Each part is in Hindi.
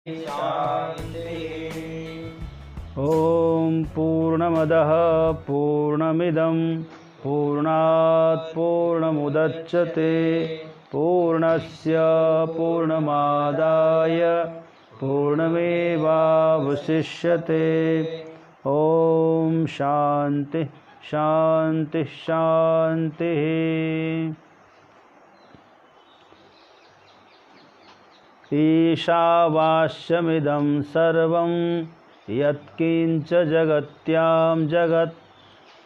ॐ पूर्णमदः पूर्णमिदं पूर्णात् पूर्णमुदच्यते पूर्णस्य पूर्णमादाय पूर्णमेवावशिष्यते। ॐ शान्ति शान्ति शान्तिः। ईशावास्यमिदं सर्वं यत्किञ्च जगत्यां जगत्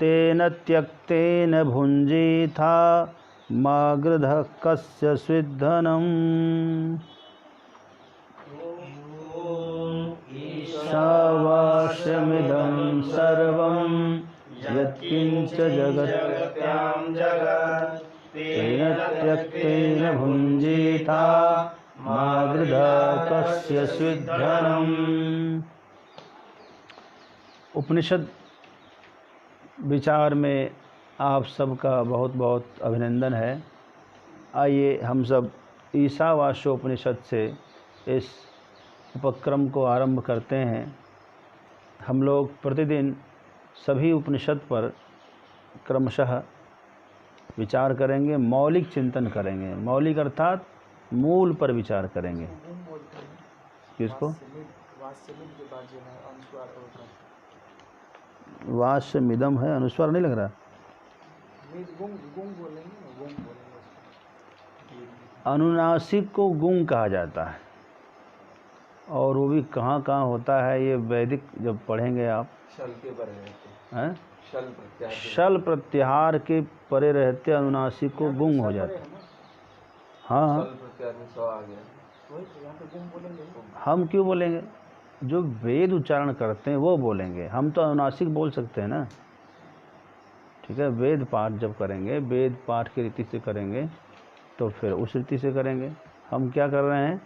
तेन त्यक्तेन भुञ्जीथा मा गृधः कस्य स्विद्धनम्। ईशावास्यमिदं सर्वं यत्किञ्च जगत्यां जगत् तेन त्यक्तेन भुञ्जीथा मा गृधः कस्य स्विद्धनम्। उपनिषद विचार में आप सबका बहुत बहुत अभिनंदन है। आइए हम सब ईशावास्योपनिषद से इस उपक्रम को आरंभ करते हैं। हम लोग प्रतिदिन सभी उपनिषद पर क्रमशः विचार करेंगे, मौलिक चिंतन करेंगे। मौलिक अर्थात मूल पर विचार करेंगे। किसको? वास्य मिदम है, अनुस्वार नहीं लग रहा। अनुनासिक को गुंग कहा जाता है, और वो भी कहाँ कहाँ होता है ये वैदिक जब पढ़ेंगे आप। हैं? शल प्रत्याहार के परे रहते अनुनासिक को गुंग हो जाता है। हाँ, हम क्यों बोलेंगे? जो वेद उच्चारण करते हैं वो बोलेंगे। हम तो अनुनासिक बोल सकते हैं ना। ठीक है, वेद पाठ जब करेंगे, वेद पाठ की रीति से करेंगे तो फिर उस रीति से करेंगे। हम क्या कर रहे हैं?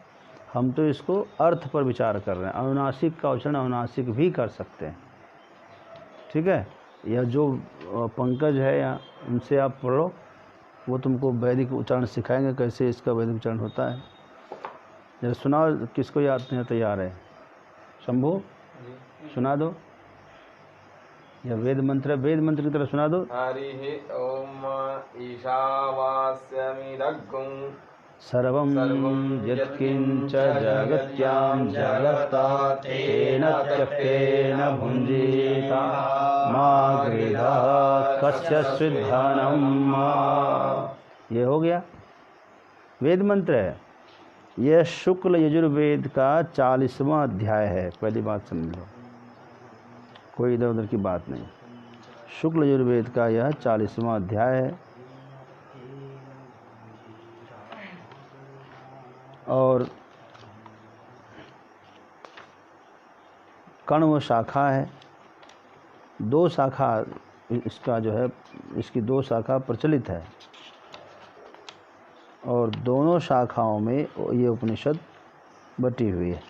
हम तो इसको अर्थ पर विचार कर रहे हैं। अनुनासिक का उच्चारण अनुनासिक भी कर सकते हैं। ठीक है, यह जो पंकज है या उनसे आप पढ़ो, वो तुमको वैदिक उच्चारण सिखाएंगे कैसे इसका वैदिक उच्चारण होता है। जरा सुनाओ, किसको याद नहीं तैयार है? शंभू सुना दो। या वेद मंत्र, वेद मंत्र की तरह सुना दो। हरि ओम ईशावास्यमिदग्गुं सर्वं यत्किञ्च जगत्यां जगत् तेन त्यक्तेन भुञ्जीता मा गृधः कस्य स्विद्धनम्। ये हो गया वेद मंत्र है। यह शुक्ल यजुर्वेद का 40वां अध्याय है। पहली बात समझ लो, कोई इधर उधर की बात नहीं। शुक्ल यजुर्वेद का यह 40वां अध्याय है। और कण्व शाखा है। 2 शाखा इसका जो है, इसकी 2 शाखा प्रचलित है, और दोनों शाखाओं में ये उपनिषद बटी हुई है।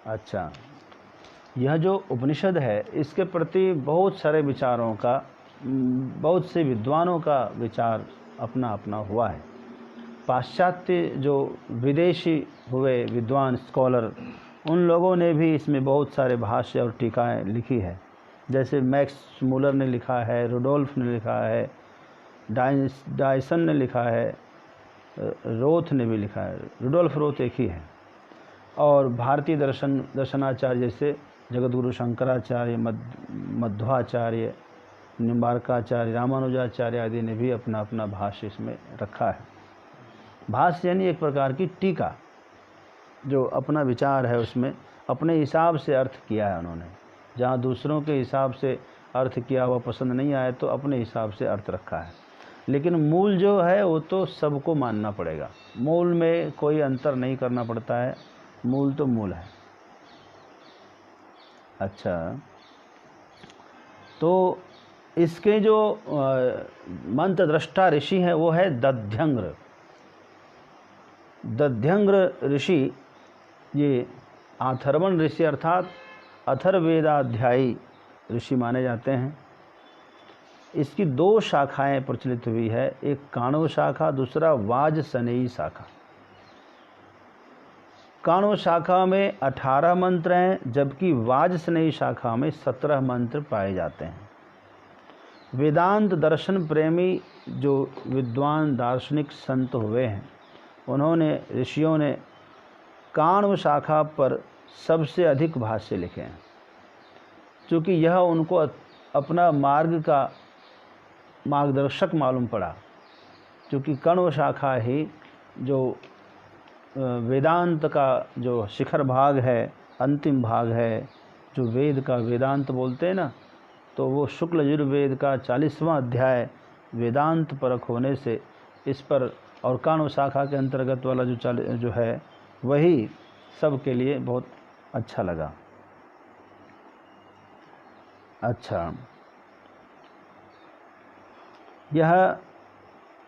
अच्छा, यह जो उपनिषद है इसके प्रति बहुत सारे विचारों का, बहुत से विद्वानों का विचार अपना अपना हुआ है। पाश्चात्य जो विदेशी हुए विद्वान स्कॉलर, उन लोगों ने भी इसमें बहुत सारे भाष्य और टीकाएँ लिखी है। जैसे मैक्स मूलर ने लिखा है, रुडोल्फ ने लिखा है, डायसन ने लिखा है, रोथ ने भी लिखा है। रुडोल्फ रोथ एक ही है। और भारतीय दर्शनाचार्य जैसे जगतगुरु शंकराचार्य, मध्वाचार्य, निम्बार्काचार्य, रामानुजाचार्य आदि ने भी अपना अपना भाष्य इसमें रखा है। भाष्य यानी एक प्रकार की टीका, जो अपना विचार है उसमें अपने हिसाब से अर्थ किया है उन्होंने। जहाँ दूसरों के हिसाब से अर्थ किया हुआ पसंद नहीं आए तो अपने हिसाब से अर्थ रखा है। लेकिन मूल जो है वो तो सबको मानना पड़ेगा। मूल में कोई अंतर नहीं करना पड़ता है। मूल तो मूल है। अच्छा, तो इसके जो मंत्र दृष्टा ऋषि है वो है दध्यंग्र। दध्यंग्र ऋषि ये अथर्वण ऋषि अर्थात अथर्ववेदाध्यायी ऋषि माने जाते हैं। इसकी दो शाखाएं प्रचलित हुई है, एक काणव शाखा, दूसरा वाजसनेयी शाखा। काणव शाखा में 18 मंत्र हैं, जबकि वाजसनेयी शाखा में 17 मंत्र पाए जाते हैं। वेदांत दर्शन प्रेमी जो विद्वान दार्शनिक संत हुए हैं, उन्होंने, ऋषियों ने काणव शाखा पर सबसे अधिक भाष्य लिखे हैं, क्योंकि यह उनको अपना मार्ग का मार्गदर्शक मालूम पड़ा। क्योंकि काणव शाखा ही जो वेदांत का जो शिखर भाग है, अंतिम भाग है, जो वेद का वेदांत बोलते हैं ना, तो वो शुक्ल यजुर्वेद का 40वां अध्याय वेदांत परक होने से इस पर, और काणव शाखा के अंतर्गत वाला जो है वही सब के लिए बहुत अच्छा लगा। अच्छा, यह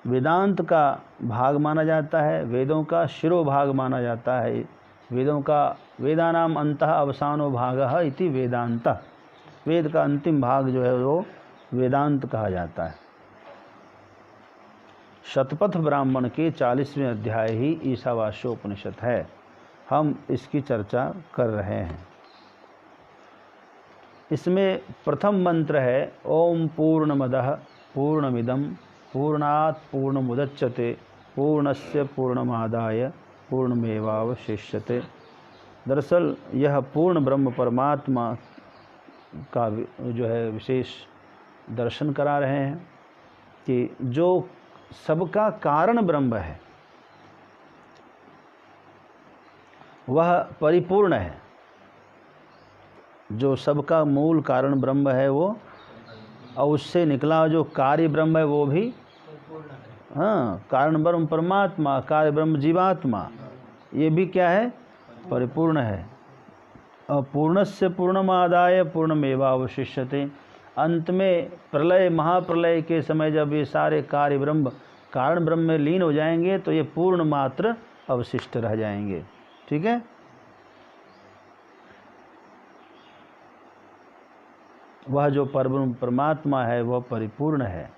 वेदांत का भाग माना जाता है, वेदों का शिरोभाग माना जाता है। वेदों का वेदानाम अंतः अवसानो भागः इति वेदांतः, वेद का अंतिम भाग जो है वो वेदांत कहा जाता है। शतपथ ब्राह्मण के 40वें अध्याय ही ईशावास्योपनिषद है, हम इसकी चर्चा कर रहे हैं। इसमें प्रथम मंत्र है ओम पूर्णमदः पूर्णमिदं पूर्णात् पूर्णमुदच्यते पूर्णस्य पूर्णमादाय पूर्णमेवावशिष्यते। दरअसल यह पूर्ण ब्रह्म परमात्मा का जो है विशेष दर्शन करा रहे हैं कि जो सबका कारण ब्रह्म है वह परिपूर्ण है। जो सबका मूल कारण ब्रह्म है वो, और उससे निकला जो कार्य ब्रह्म है वो भी, हाँ, कारण ब्रह्म परमात्मा, कार्य ब्रह्म जीवात्मा, ये भी क्या है, परिपूर्ण है। और पूर्णस्य पूर्णमादाय पूर्णमेवावशिष्यते, अंत में प्रलय, महाप्रलय के समय जब ये सारे कार्य ब्रह्म कारण ब्रह्म में लीन हो जाएंगे तो ये पूर्ण मात्र अवशिष्ट रह जाएंगे। ठीक है। वह जो परब्रह्म परमात्मा है वह परिपूर्ण है।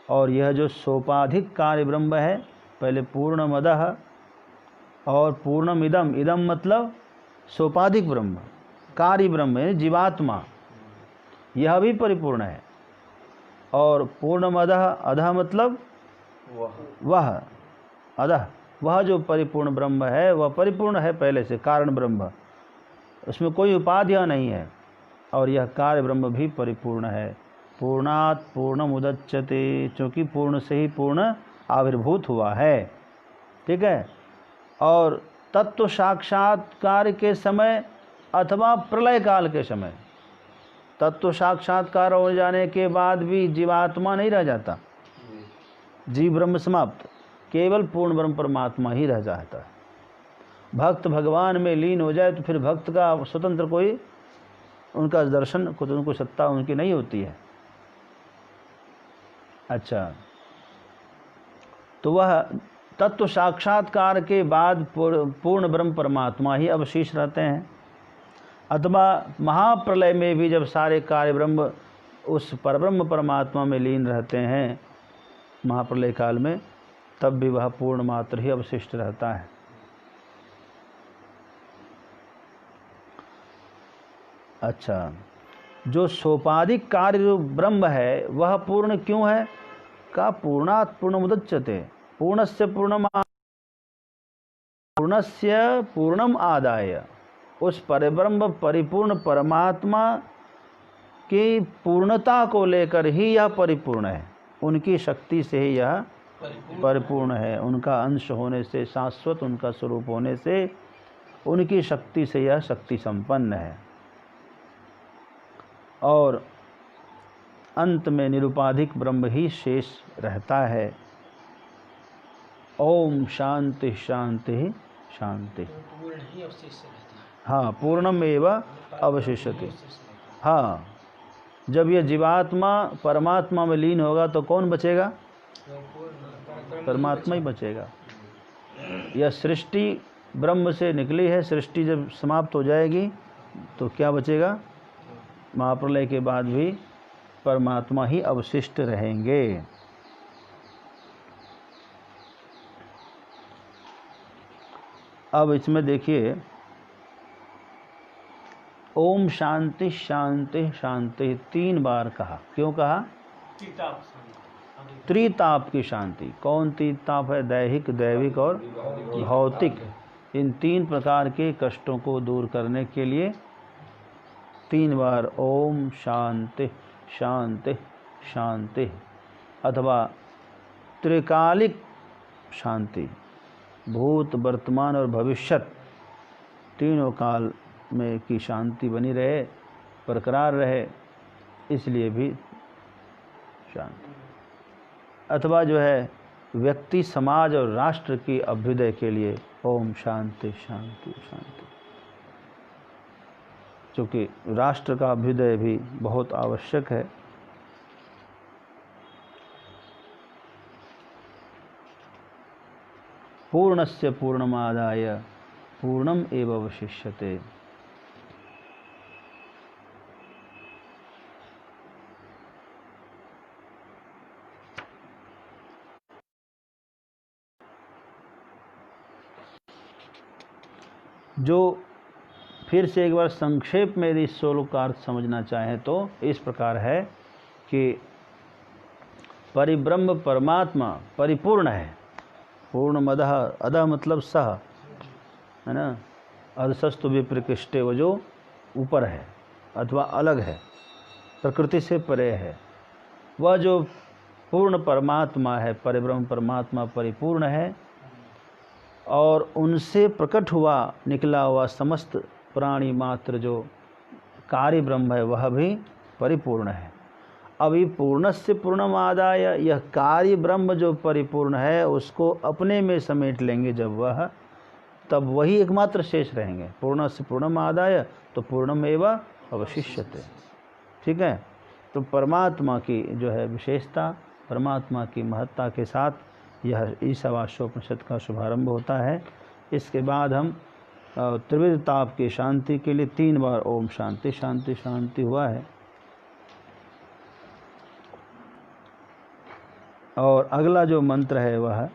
और यह जो सोपाधिक कार्य ब्रह्म है, पहले पूर्णमदः और पूर्णमिदं, इदं मतलब सोपाधिक ब्रह्म, कार्य ब्रह्म है जीवात्मा, यह भी परिपूर्ण है। और पूर्णमदः, अधः मतलब वह, अधः वह जो परिपूर्ण ब्रह्म है वह परिपूर्ण है पहले से, कारण ब्रह्म, उसमें कोई उपाधियाँ नहीं है। और यह कार्य ब्रह्म भी परिपूर्ण है। पूर्णात् पूर्णमुदच्यते, चूँकि पूर्ण से ही पूर्ण आविर्भूत हुआ है। ठीक है। और तत्व साक्षात्कार के समय अथवा प्रलय काल के समय, तत्व साक्षात्कार हो जाने के बाद भी जीवात्मा नहीं रह जाता, जीव ब्रह्म समाप्त, केवल पूर्ण ब्रह्म परमात्मा ही रह जाता है। भक्त भगवान में लीन हो जाए तो फिर भक्त का स्वतंत्र कोई उनका दर्शन, खुद उनको सत्ता उनकी नहीं होती है। अच्छा, तो वह तत्व साक्षात्कार के बाद पूर्ण ब्रह्म परमात्मा ही अवशेष रहते हैं। अथवा महाप्रलय में भी जब सारे कार्य ब्रह्म उस परब्रह्म परमात्मा में लीन रहते हैं महाप्रलय काल में, तब भी वह पूर्ण मात्र ही अवशिष्ट रहता है। अच्छा, जो सोपाधिक कार्य ब्रह्म है वह पूर्ण क्यों है? का पूर्णात् पूर्णमुदच्यते, पूर्णस्य पूर्णम आदाय, उस परब्रह्म परिपूर्ण परमात्मा की पूर्णता को लेकर ही यह परिपूर्ण है। उनकी शक्ति से ही यह परिपूर्ण है। उनका अंश होने से, शाश्वत उनका स्वरूप होने से, उनकी शक्ति से यह शक्ति संपन्न है। और अंत में निरुपाधिक ब्रह्म ही शेष रहता है। ओम शांति शांति शांति। हाँ, पूर्णम एवं अवशिष्यते। हाँ, जब यह जीवात्मा परमात्मा में लीन होगा तो कौन बचेगा? परमात्मा ही बचेगा। यह सृष्टि ब्रह्म से निकली है, सृष्टि जब समाप्त हो जाएगी तो क्या बचेगा? महाप्रलय के बाद भी परमात्मा ही अवशिष्ट रहेंगे। अब इसमें देखिए, ओम शांति शांति शांति 3 बार कहा। क्यों कहा? त्रिताप की शांति। कौन त्रिताप है? दैहिक, दैविक और भौतिक। इन 3 प्रकार के कष्टों को दूर करने के लिए 3 बार ओम शांति शांति शांति अथवा त्रिकालिक शांति, भूत वर्तमान और भविष्यत तीनों काल में की शांति बनी रहे, बरकरार रहे, इसलिए भी शांति। अथवा जो है व्यक्ति, समाज और राष्ट्र की अभ्युदय के लिए ओम शांति शांति शांति, क्योंकि राष्ट्र का अभ्युदय भी बहुत आवश्यक है। पूर्णस्य पूर्णमादाय पूर्णम एव अवशिष्यते। जो फिर से एक बार संक्षेप में यदि इस श्लोक का अर्थ समझना चाहें तो इस प्रकार है कि परिब्रह्म परमात्मा परिपूर्ण है। पूर्णमदः, अदः मतलब सह है ना, अधसस्तु विप्रकृष्टे, वो जो ऊपर है अथवा अलग है, प्रकृति से परे है, वह जो पूर्ण परमात्मा है, परिब्रह्म परमात्मा परिपूर्ण है और उनसे प्रकट हुआ निकला हुआ समस्त प्राणी मात्र जो कार्य ब्रह्म है वह भी परिपूर्ण है। अभी पूर्णस्य पूर्णमादाय, यह कार्य ब्रह्म जो परिपूर्ण है उसको अपने में समेट लेंगे जब वह, तब वही एकमात्र शेष रहेंगे। पूर्णस्य पूर्णमादाय तो पूर्णमेव अवशिष्यते। ठीक है, तो परमात्मा की जो है विशेषता, परमात्मा की महत्ता के साथ यह ईशावास्योपनिषद का शुभारंभ होता है। इसके बाद हम त्रिविध ताप की शांति के लिए 3 बार ओम शांति शांति शांति हुआ है। और अगला जो मंत्र है वह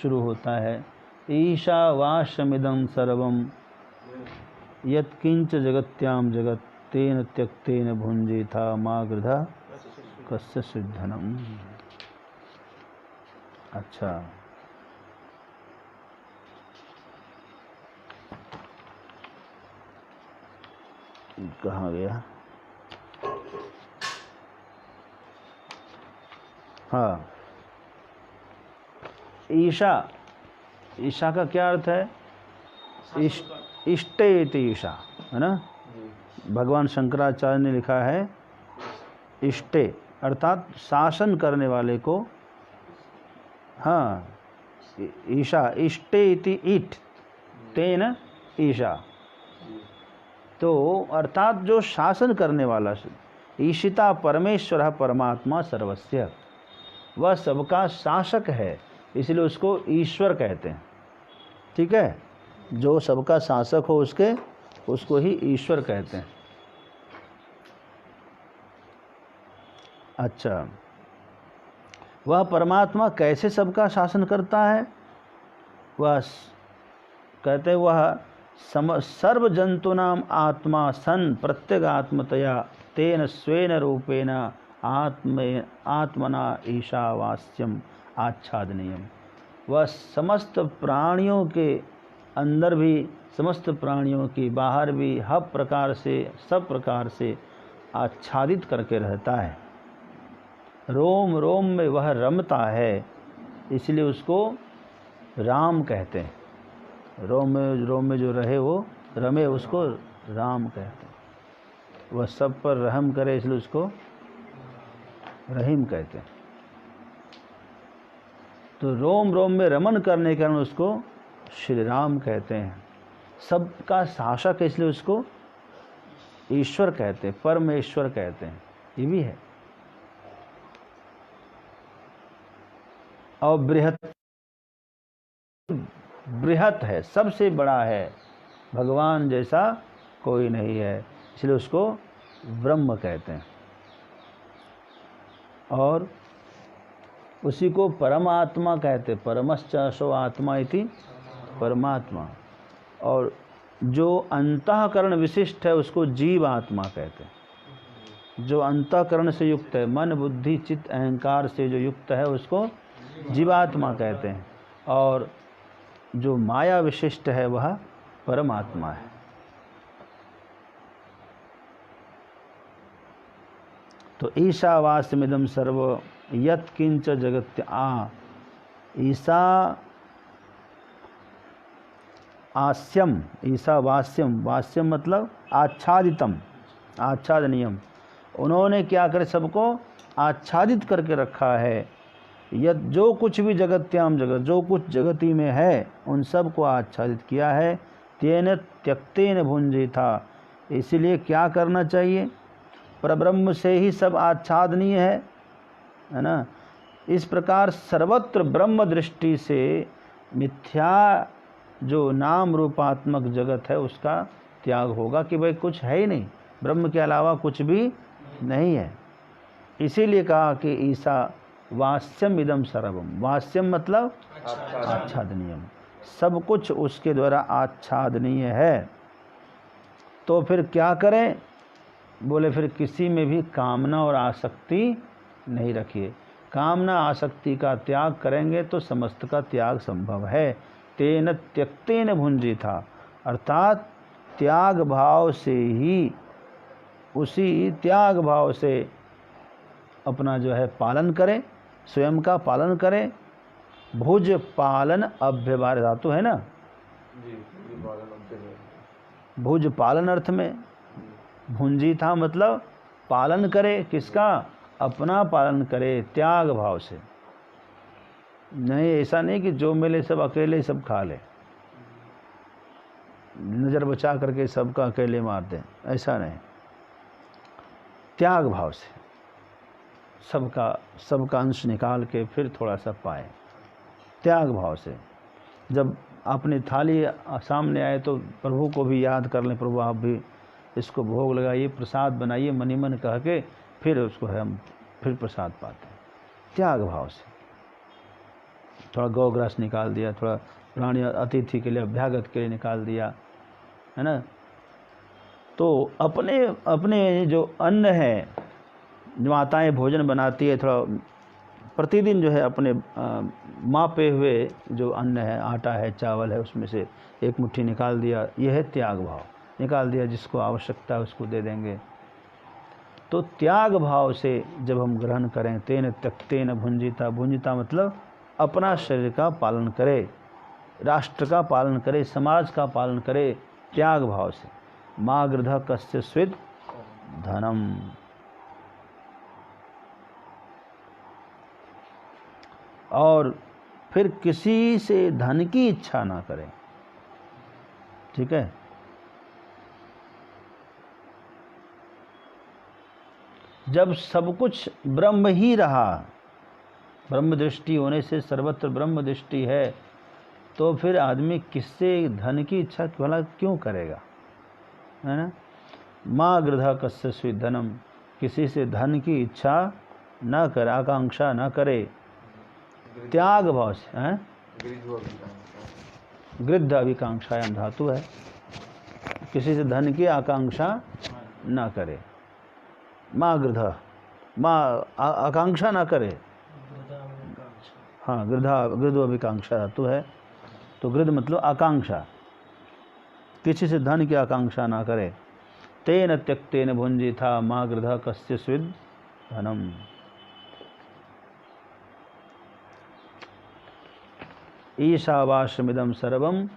शुरू होता है ईशावास्यमिदं सर्वं यत्किंच जगत्याम जगत् तेन त्यक्तेन भुंजीथा मा गृधः कस्य सिद्धनम्। अच्छा, कहाँ गया? हाँ, ईशा, ईशा का क्या अर्थ है? इष्टे इति ईशा, है ना। भगवान शंकराचार्य ने लिखा है इष्टे अर्थात शासन करने वाले को। हाँ, ईशा, इष्टे इति ईट तेन ईशा, तो अर्थात जो शासन करने वाला। ईशिता परमेश्वर परमात्मा सर्वस्य, वह सबका शासक है, इसलिए उसको ईश्वर कहते हैं। ठीक है, जो सबका शासक हो उसको ही ईश्वर कहते हैं। अच्छा, वह परमात्मा कैसे सबका शासन करता है? वह कहते हैं वह सर्व जंतूनाम आत्मा सन प्रत्यगात्मतया तेन स्वेन रूपेण आत्मना ईशावास्यम आच्छादनीयम। वह समस्त प्राणियों के अंदर भी, समस्त प्राणियों की बाहर भी हर प्रकार से, सब प्रकार से आच्छादित करके रहता है। रोम रोम में वह रमता है, इसलिए उसको राम कहते हैं। रोम में जो रहे वो रमे, उसको राम कहते हैं। वह सब पर रहम करे, इसलिए उसको रहीम कहते हैं। तो रोम रोम में रमन करने के कारण उसको श्री राम कहते हैं। सबका शासक है, इसलिए उसको ईश्वर कहते हैं, परमेश्वर कहते हैं। ये भी है। और बृहत है, सबसे बड़ा है, भगवान जैसा कोई नहीं है, इसलिए उसको ब्रह्म कहते हैं। और उसी को परमात्मा कहते, परमश्च सो आत्मा इति परमात्मा। और जो अंतःकरण विशिष्ट है उसको जीव आत्मा कहते हैं। जो अंतःकरण से युक्त है, मन बुद्धि चित्त अहंकार से जो युक्त है उसको जीवात्मा कहते हैं। और जो माया विशिष्ट है वह परमात्मा है। तो ईशावास्यमिदं सर्व यत् किंच जगत्य ईशा आस्यम, ईशावास्यम, वास्यम मतलब आच्छादितम, आच्छादनीयम। उन्होंने क्या करे, सबको आच्छादित करके रखा है। यद जो कुछ भी जगत्याम जगत, जो कुछ जगती में है उन सब को आच्छादित किया है। तेन त्यक्तेन भुंजिता, इसीलिए क्या करना चाहिए, परब्रह्म से ही सब आच्छादनीय है ना। इस प्रकार सर्वत्र ब्रह्म दृष्टि से मिथ्या जो नाम रूपात्मक जगत है उसका त्याग होगा कि भाई कुछ है ही नहीं, ब्रह्म के अलावा कुछ भी नहीं है। इसीलिए कहा कि ईसा वास्यम इदम सर्वम, वास्यम मतलब आच्छादनीयम, सब कुछ उसके द्वारा आच्छादनीय है। तो फिर क्या करें, बोले फिर किसी में भी कामना और आसक्ति नहीं रखिए। कामना आसक्ति का त्याग करेंगे तो समस्त का त्याग संभव है। तेन त्यक्तेन भुंजिता, अर्थात त्याग भाव से ही, उसी त्याग भाव से अपना जो है पालन करें, स्वयं का पालन करें। भुज पालन अभ्यवार धातु है ना, भुज पालन अर्थ में, भुंजी था मतलब पालन करे, किसका, अपना पालन करे त्याग भाव से। नहीं, ऐसा नहीं कि जो मिले सब अकेले सब खा ले, नज़र बचा करके सबका अकेले मार दें, ऐसा नहीं। त्याग भाव से सबका अंश निकाल के फिर थोड़ा सा पाए, त्याग भाव से। जब अपनी थाली सामने आए तो प्रभु को भी याद कर लें, प्रभु आप भी इसको भोग लगाइए, प्रसाद बनाइए, मनी मन कह के फिर उसको हम फिर प्रसाद पाते हैं त्याग भाव से। थोड़ा गौग्रास निकाल दिया, थोड़ा प्राणी अतिथि के लिए अभ्यागत के लिए निकाल दिया, है ना। तो अपने अपने जो अन्न है, जो माताएं भोजन बनाती है, थोड़ा प्रतिदिन जो है अपने मापे हुए जो अन्न है, आटा है, चावल है, उसमें से एक मुट्ठी निकाल दिया, यह है त्याग भाव। निकाल दिया, जिसको आवश्यकता है उसको दे देंगे। तो त्याग भाव से जब हम ग्रहण करें, तेन त्यक्तेन भुंजिता, भुंजिता मतलब अपना शरीर का पालन करे, राष्ट्र का पालन करे, समाज का पालन करे त्याग भाव से। माँ गृध कस्य स्विद धनम, और फिर किसी से धन की इच्छा ना करें, ठीक है। जब सब कुछ ब्रह्म ही रहा, ब्रह्म दृष्टि होने से सर्वत्र ब्रह्म दृष्टि है, तो फिर आदमी किससे धन की इच्छा भला क्यों करेगा, है ना। माँ गृधा कस्य स्विद धनम, किसी से धन की इच्छा न करे, आकांक्षा न करे त्याग भाव से, हैं। गृद्ध अभिकांक्षायाम धातु है, किसी से धन की आकांक्षा न करे। माँ गृध, माँ आकांक्षा ना करे, हाँ गृध अभिकांक्षा धातु है। तो गृध मतलब आकांक्षा, किसी से धन की आकांक्षा ना करे। तेन त्यक्तेन भुंजिता माँ गृध कस्य स्विद धनम। ईशावास्यमिदं सर्वम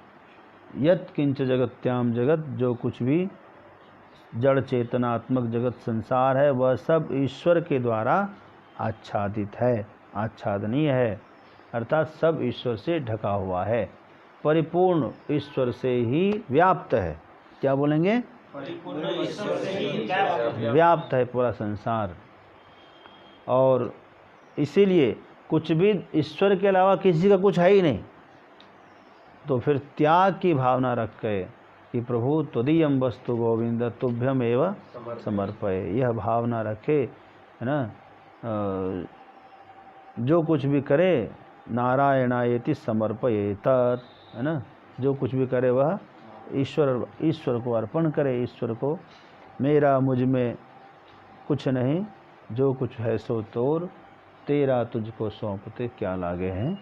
यत् किंच जगत्याम जगत, जो कुछ भी जड़ चेतनात्मक जगत संसार है वह सब ईश्वर के द्वारा आच्छादित है, आच्छादनीय है, अर्थात सब ईश्वर से ढका हुआ है, परिपूर्ण ईश्वर से ही व्याप्त है। क्या बोलेंगे, परिपूर्ण ईश्वर से ही व्याप्त है पूरा संसार। और इसीलिए कुछ भी ईश्वर के अलावा किसी का कुछ है ही नहीं। तो फिर त्याग की भावना रख के कि प्रभु त्वदीयम वस्तु गोविंद तुभ्यम एव समर्पये, यह भावना रखे, है ना। जो कुछ भी करे नारायणायेति समर्पयेत, है ना, जो कुछ भी करे वह ईश्वर को अर्पण करे, ईश्वर को। मेरा मुझ में कुछ नहीं, जो कुछ है सो तोर, तेरा तुझको सौंपते क्या लागे हैं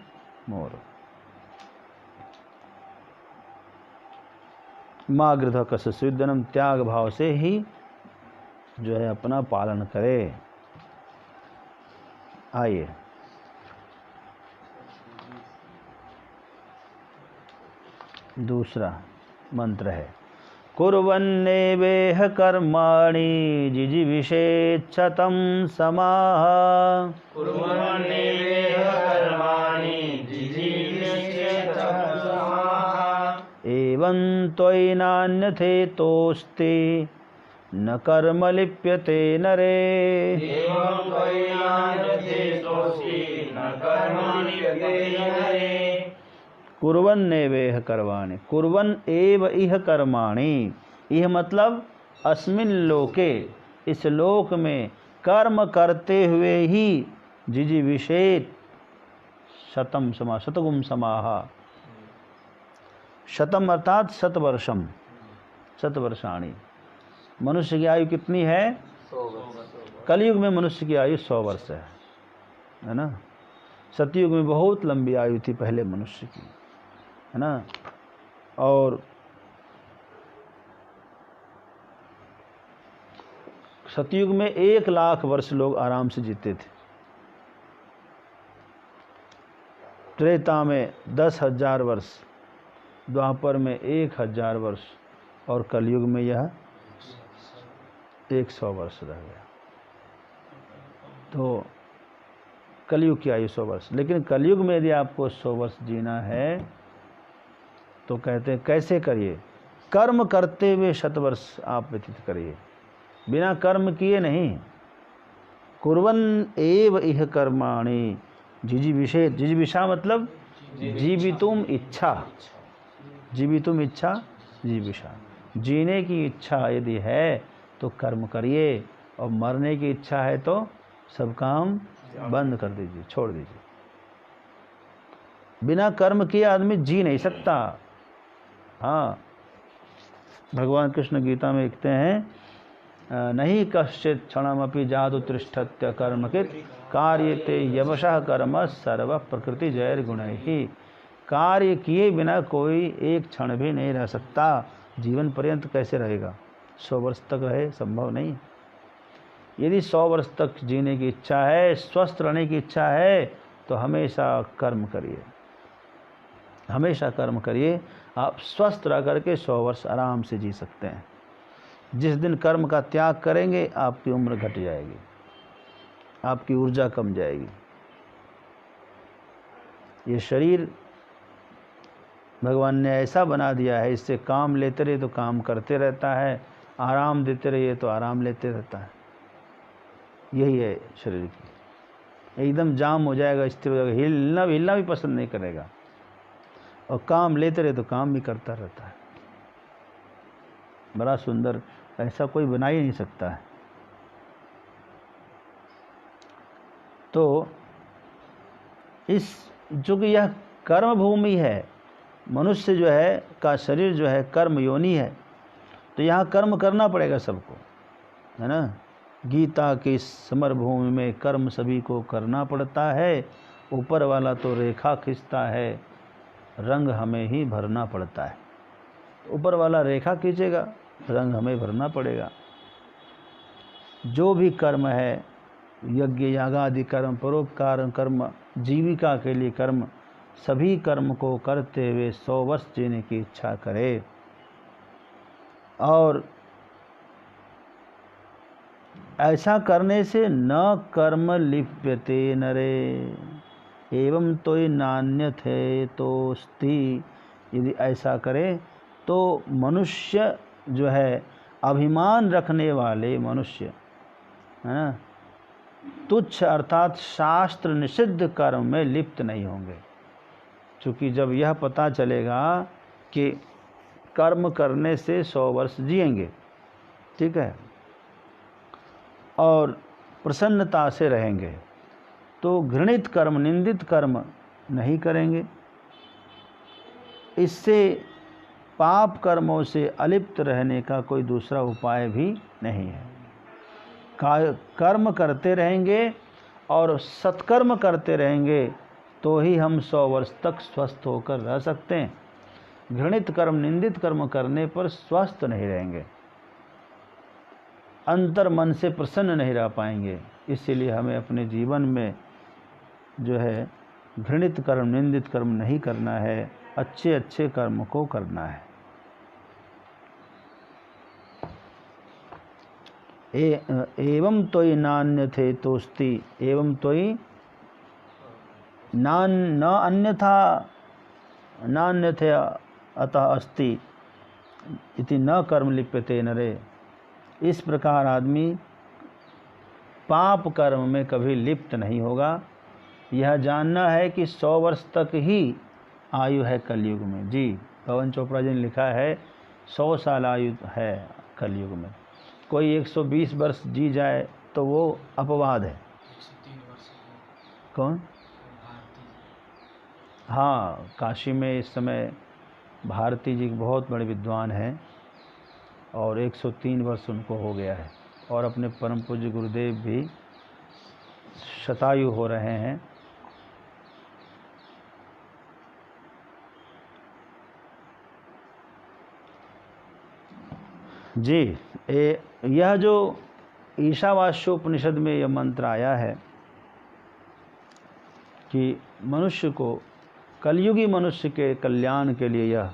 मोर। माँ गृध कस स्विदनम, त्याग भाव से ही जो है अपना पालन करे। आइए दूसरा मंत्र है, कुर्वन्नेवेह कर्माणि जिजीविषेच्छतं समाः, कुर्वन्नेवेह कर्माणि जिजीविषेच्छतं समाः, एवं त्वयि नान्यथेतोऽस्ति न कर्म लिप्यते नरे। एवं त्वयि नान्यथेतोऽस्ति न कर्म लिप्यते नरे। कुर्वन्नेवेह कर्माणि, कुर्वन् एव इह कर्माणि, यह मतलब अस्मिन् लोके, इस लोक में कर्म करते हुए ही जिजीविषेत् शतम समा, शतगुम समाह, शतम अर्थात शतवर्षम, शतवर्षाणि। मनुष्य की आयु कितनी है? 100 वर्ष। कलयुग में मनुष्य की आयु 100 वर्ष है ना। सतयुग में बहुत लंबी आयु थी पहले मनुष्य की, है ना। और सतयुग में 1 लाख वर्ष लोग आराम से जीते थे, त्रेता में 10,000 वर्ष, द्वापर में 1,000 वर्ष, और कलयुग में यह 100 वर्ष रह गया। तो कलयुग की आयु 100 वर्ष। लेकिन कलयुग में यदि आपको 100 वर्ष जीना है तो कहते हैं कैसे करिए? कर्म करते हुए 100 वर्ष आप व्यतीत करिए, बिना कर्म किए नहीं। कुर्वन् एव इह कर्माणि जिजीविषेत्, जिजीविषा मतलब जीवितुम इच्छा, जीवितुम इच्छा, जीविषा, जीने की इच्छा यदि है तो कर्म करिए, और मरने की इच्छा है तो सब काम बंद कर दीजिए, छोड़ दीजिए। बिना कर्म किए आदमी जी नहीं सकता। हाँ, भगवान कृष्ण गीता में लिखते हैं, नहीं कश्चित् क्षणमपि जातु तिष्ठत्य कर्मकृत् कार्यते यवशः कर्म सर्व प्रकृति जैर गुणैः। कार्य किए बिना कोई एक क्षण भी नहीं रह सकता। जीवन पर्यंत कैसे रहेगा? 100 वर्ष तक रहे, संभव नहीं। यदि 100 वर्ष तक जीने की इच्छा है, स्वस्थ रहने की इच्छा है, तो हमेशा कर्म करिए, हमेशा कर्म करिए। आप स्वस्थ रह करके 100 वर्ष आराम से जी सकते हैं। जिस दिन कर्म का त्याग करेंगे आपकी उम्र घट जाएगी, आपकी ऊर्जा कम जाएगी। ये शरीर भगवान ने ऐसा बना दिया है, इससे काम लेते रहे तो काम करते रहता है, आराम देते रहिए तो आराम लेते रहता है। यही है शरीर की, एकदम जाम हो जाएगा, स्थिर हो जाएगा, हिलना भी पसंद नहीं करेगा, और काम लेते रहे तो काम भी करता रहता है। बड़ा सुंदर, ऐसा कोई बना ही नहीं सकता है। तो इस जो कि यह कर्म भूमि है, मनुष्य जो है का शरीर जो है कर्म योनि है, तो यहाँ कर्म करना पड़ेगा सबको, है ना। गीता की समर भूमि में कर्म सभी को करना पड़ता है। ऊपर वाला तो रेखा खींचता है, रंग हमें ही भरना पड़ता है। ऊपर वाला रेखा खींचेगा, रंग हमें भरना पड़ेगा। जो भी कर्म है, यज्ञ यागादि कर्म, परोपकार कर्म, जीविका के लिए कर्म, सभी कर्म को करते हुए 100 वर्ष जीने की इच्छा करे। और ऐसा करने से न कर्म लिप्यते नरे, एवं तोय नान्यथे तोस्ति। यदि ऐसा करे तो मनुष्य जो है, अभिमान रखने वाले मनुष्य, है ना, तुच्छ अर्थात शास्त्र निषिद्ध कर्म में लिप्त नहीं होंगे। क्योंकि जब यह पता चलेगा कि कर्म करने से 100 वर्ष जिएंगे, ठीक है, और प्रसन्नता से रहेंगे, तो घृणित कर्म, निंदित कर्म नहीं करेंगे। इससे पाप कर्मों से अलिप्त रहने का कोई दूसरा उपाय भी नहीं है। कर्म करते रहेंगे और सत्कर्म करते रहेंगे तो ही हम 100 वर्ष तक स्वस्थ होकर रह सकते हैं। घृणित कर्म, निंदित कर्म करने पर स्वस्थ नहीं रहेंगे, अंतर मन से प्रसन्न नहीं रह पाएंगे। इसीलिए हमें अपने जीवन में जो है घृणित कर्म, निंदित कर्म नहीं करना है, अच्छे अच्छे कर्म को करना है। एवं तोयि नान्यथे तोस्ति, एवं तोयि न अन्यथा नान्यथे अतः अस्ति इति न कर्म लिप्यते नरे। इस प्रकार आदमी पाप कर्म में कभी लिप्त नहीं होगा। यह जानना है कि 100 वर्ष तक ही आयु है कलयुग में। जी, पवन चोपड़ा जी ने लिखा है 100 साल आयु है कलयुग में। कोई 120 वर्ष जी जाए तो वो अपवाद है। कौन? हाँ, काशी में इस समय भारती जी बहुत बड़े विद्वान हैं और 103 वर्ष उनको हो गया है, और अपने परम पूज्य गुरुदेव भी शतायु हो रहे हैं। जी, यह जो ईशावास्योपनिषद में यह मंत्र आया है कि मनुष्य को, कलयुगी मनुष्य के कल्याण के लिए यह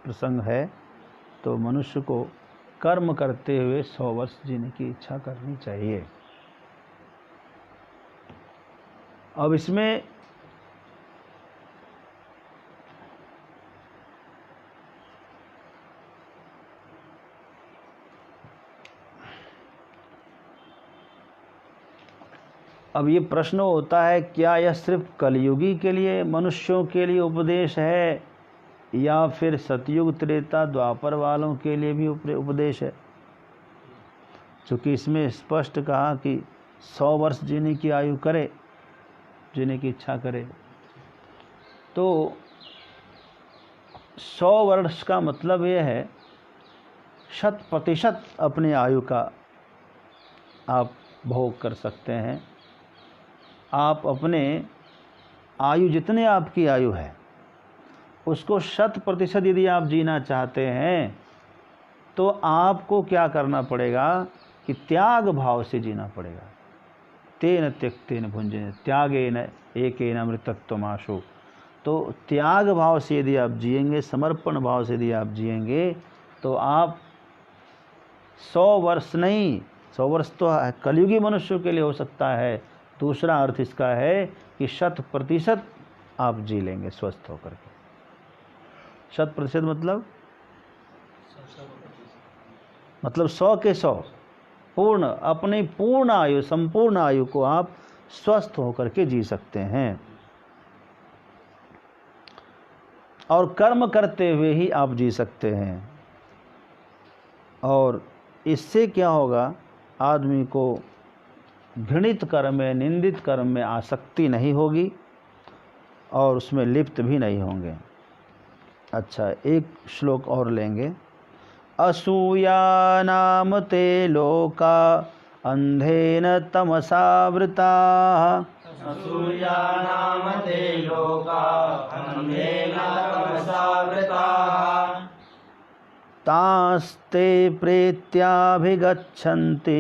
प्रसंग है, तो मनुष्य को कर्म करते हुए 100 वर्ष जीने की इच्छा करनी चाहिए। अब इसमें अब ये प्रश्न होता है, क्या यह सिर्फ कलयुगी के लिए, मनुष्यों के लिए उपदेश है या फिर सतयुग, त्रेता, द्वापर वालों के लिए भी उपदेश है? चूँकि इसमें स्पष्ट कहा कि 100 वर्ष जीने की आयु करे, जीने की इच्छा करे, तो 100 वर्ष का मतलब यह है 100% अपनी आयु का आप भोग कर सकते हैं। आप अपने आयु, जितने आपकी आयु है उसको 100% यदि आप जीना चाहते हैं तो आपको क्या करना पड़ेगा कि त्याग भाव से जीना पड़ेगा। तेन त्यक्तेन भुंजेन त्यागेन एकेन अमृतत्वमाशु। तो त्याग भाव से यदि आप जिएंगे, समर्पण भाव से यदि आप जिएंगे, तो आप 100 वर्ष नहीं, 100 वर्ष तो कलयुगी मनुष्यों के लिए हो सकता है। दूसरा अर्थ इसका है कि 100% आप जी लेंगे स्वस्थ होकर के। 100% मतलब 100 के 100 पूर्ण, अपनी पूर्ण आयु, संपूर्ण आयु को आप स्वस्थ होकर के जी सकते हैं, और कर्म करते हुए ही आप जी सकते हैं। और इससे क्या होगा, आदमी को घृणित कर्म में, निंदित कर्म में आसक्ति नहीं होगी और उसमें लिप्त भी नहीं होंगे। अच्छा, एक श्लोक और लेंगे। असूया नाम ते लोका अंधेन तमसावृता। असूया नाम ते लोका अंधेन तमसावृता। तास्ते प्रेत्याभिगच्छन्ति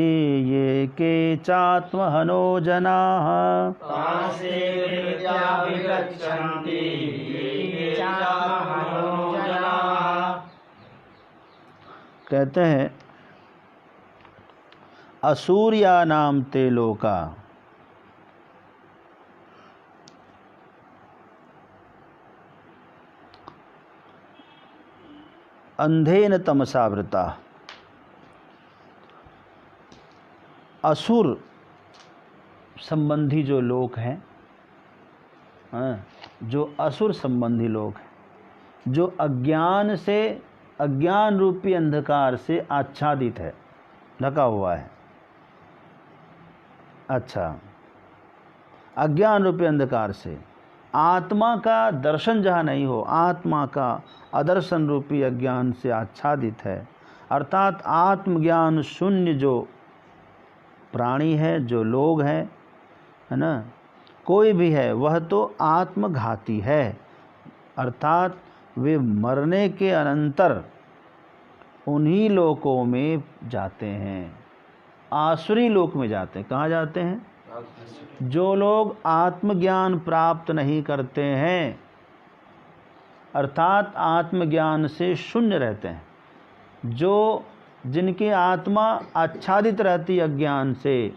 ये के चात्महनो जनाः। तास्ते प्रेत्याभिगच्छन्ति ये के चात्महनो जनाः। कहते हैं असूर्या नाम ते लोका, अंधेन तमसावृता। असुर संबंधी जो लोग हैं, जो असुर संबंधी लोग हैं, जो अज्ञान से, अज्ञान रूपी अंधकार से आच्छादित है, ढका हुआ है, अच्छा, अज्ञान रूपी अंधकार से आत्मा का दर्शन जहाँ नहीं हो, आत्मा का अदर्शन रूपी अज्ञान से आच्छादित है, अर्थात आत्मज्ञान शून्य जो प्राणी है, जो लोग हैं, है ना, कोई भी है, वह तो आत्मघाती है, अर्थात वे मरने के अनंतर उन्हीं लोकों में जाते हैं, आसुरी लोक में जाते हैं। कहाँ जाते हैं? जो लोग आत्मज्ञान प्राप्त नहीं करते हैं, अर्थात आत्मज्ञान से शून्य रहते हैं, जो जिनकी आत्मा आच्छादित रहती अज्ञान से,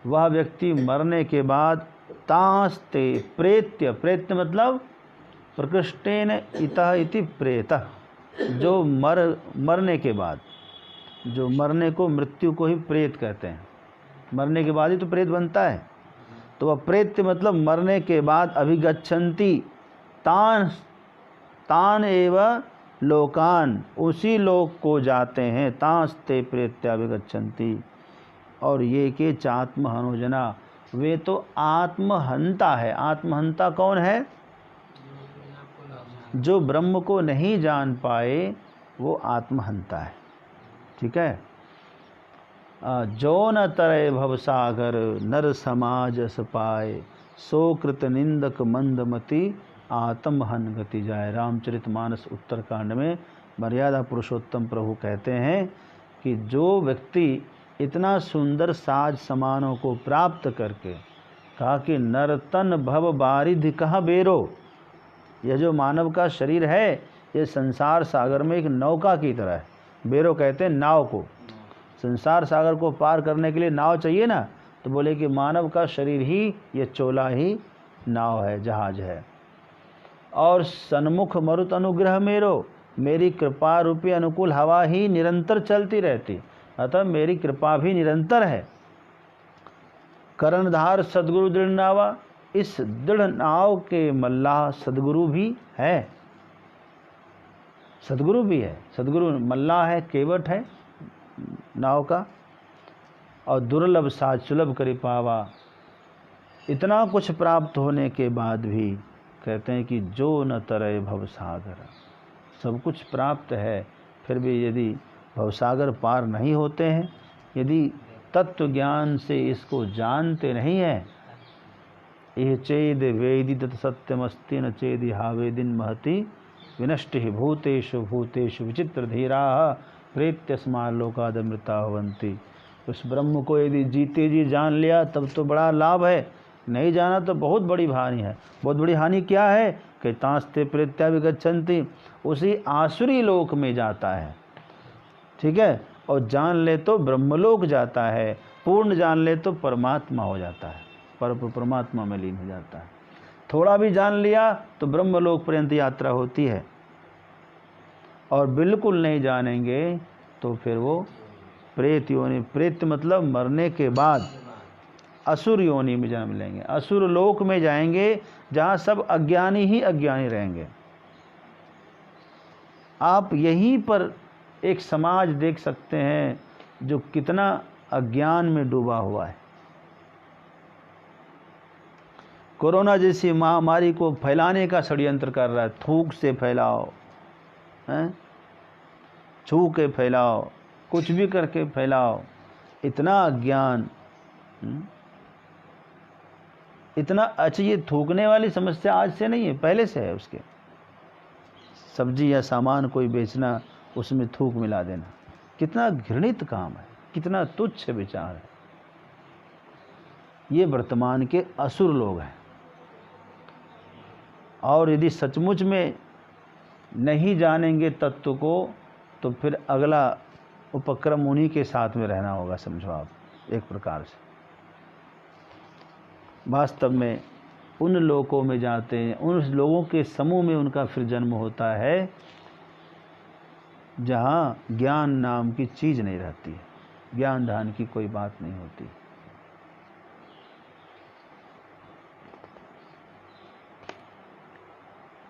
वह व्यक्ति मरने के बाद तास्ते प्रेत्य, प्रेत्य मतलब प्रकृष्टेन इतः इति प्रेतः, जो मरने के बाद, जो मरने को, मृत्यु को ही प्रेत कहते हैं, मरने के बाद ही तो प्रेत बनता है, तो वह प्रेत्य मतलब मरने के बाद अभिगच्छन्ति तान एव लोकान, उसी लोक को जाते हैं, तांस्ते प्रेत्याभिगच्छन्ति। और ये के चात्महनोजना, वे तो आत्महंता है। आत्महंता कौन है? जो ब्रह्म को नहीं जान पाए वो आत्महंता है। ठीक है। जो न तरय भवसागर नर समाज अस पाए, सो कृत निंदक मंदमति आत्महन गति जाए। रामचरितमानस उत्तरकांड में मर्यादा पुरुषोत्तम प्रभु कहते हैं कि जो व्यक्ति इतना सुंदर साज समानों को प्राप्त करके, कहा कि नरतन भव बारिधि कहाँ बेरो, यह जो मानव का शरीर है ये संसार सागर में एक नौका की तरह है। बेरो कहते हैं नाव को। संसार सागर को पार करने के लिए नाव चाहिए ना, तो बोले कि मानव का शरीर ही ये चोला ही नाव है, जहाज है। और सन्मुख मरुत अनुग्रह मेरो, मेरी कृपा रूपी अनुकूल हवा ही निरंतर चलती रहती, अतः मेरी कृपा भी निरंतर है। कर्णधार सदगुरु दृढ़ नावा, इस दृढ़ नाव के मल्लाह सदगुरु भी है, सदगुरु भी है। सदगुरु मल्लाह है, केवट है नाव का। और दुर्लभ साज सुलभ करि पावा, इतना कुछ प्राप्त होने के बाद भी कहते हैं कि जो न तरय भवसागर, सब कुछ प्राप्त है फिर भी यदि भवसागर पार नहीं होते हैं, यदि तत्व ज्ञान से इसको जानते नहीं हैं, यह चेद वेदित सत्यमस्ति न चेदि हावेदिन महति विनष्टि भूतेषु भूतेषु विचित्र धीरा प्रेत्यस्मा लोकादमृता भवन्ति। उस ब्रह्म को यदि जीते जी जान लिया तब तो बड़ा लाभ है, नहीं जाना तो बहुत बड़ी हानि है। बहुत बड़ी हानि क्या है कि तांस्ते प्रेत्याभिगच्छन्ति, उसी आसुरी लोक में जाता है। ठीक है। और जान ले तो ब्रह्मलोक जाता है, पूर्ण जान ले तो परमात्मा हो जाता है, परमात्मा में लीन हो जाता है। थोड़ा भी जान लिया तो ब्रह्मलोक पर्यंत यात्रा होती है, और बिल्कुल नहीं जानेंगे तो फिर वो प्रेत योनि, प्रेत मतलब मरने के बाद असुर योनि में जन्म लेंगे, असुर लोक में जाएंगे, जहाँ सब अज्ञानी ही अज्ञानी रहेंगे। आप यहीं पर एक समाज देख सकते हैं जो कितना अज्ञान में डूबा हुआ है। कोरोना जैसी महामारी को फैलाने का षड्यंत्र कर रहा है, थूक से फैलाओ, हैं, छू के फैलाओ, कुछ भी करके फैलाओ। इतना अज्ञान, इतना अच्छा। ये थूकने वाली समस्या आज से नहीं है, पहले से है। उसके सब्जी या सामान कोई बेचना, उसमें थूक मिला देना, कितना घृणित काम है, कितना तुच्छ विचार है। ये वर्तमान के असुर लोग हैं। और यदि सचमुच में नहीं जानेंगे तत्व को, तो फिर अगला उपक्रम उन्हीं के साथ में रहना होगा, समझो आप एक प्रकार से। वास्तव में उन लोकों में जाते हैं, उन लोगों के समूह में उनका फिर जन्म होता है जहाँ ज्ञान नाम की चीज़ नहीं रहती है, ज्ञान ध्यान की कोई बात नहीं होती।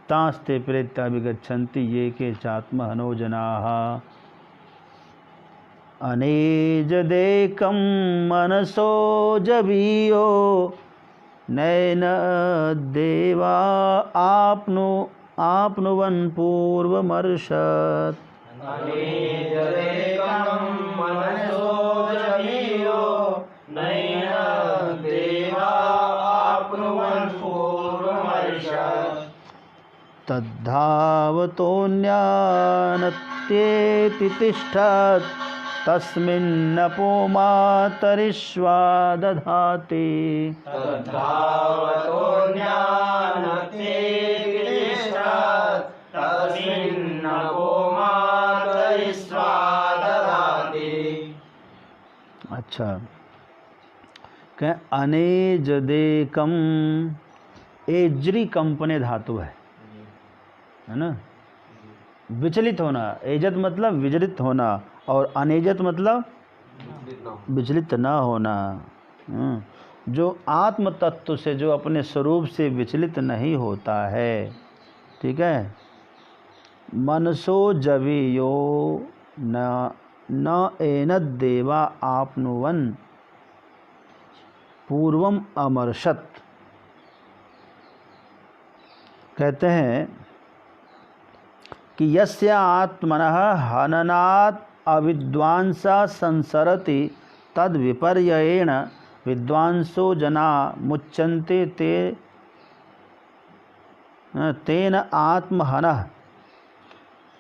तांस्ते प्रेत्याभिगच्छन्ति ये के चात्महनो जनाः। अनेजदेकं मनसो जवीयो नैन देवा आपनुवन् पूर्वमर्षत्। अनेजदेकं मनसो जवीयो नैन देवा आप्नुवन् पूर्वमर्षत्। तद्धावतोऽन्यानत्येति तिष्ठत् तस्मिन्नपो मातरिश्वा दधाति। तद्धावतोऽन्यानत्येति तिष्ठत् तस्मिन्नपो मातरिश्वा दधाति। अच्छा, कह अनेजदेकम, एज्री कंपने धातु है ना। विचलित होना, एजत मतलब विचलित होना, और अनेजत मतलब विचलित न होना। जो आत्म तत्व से, जो अपने स्वरूप से विचलित नहीं होता है, ठीक है। मनसो जवीयो न एनद देवा आपनुवन पूर्वम अमर्षत। कहते हैं कि यस्य आत्मनः हननात् अविद्वांसा संसरति तद विपर्ययेण विद्वांसो जना मुच्यन्ते तेन आत्महनः।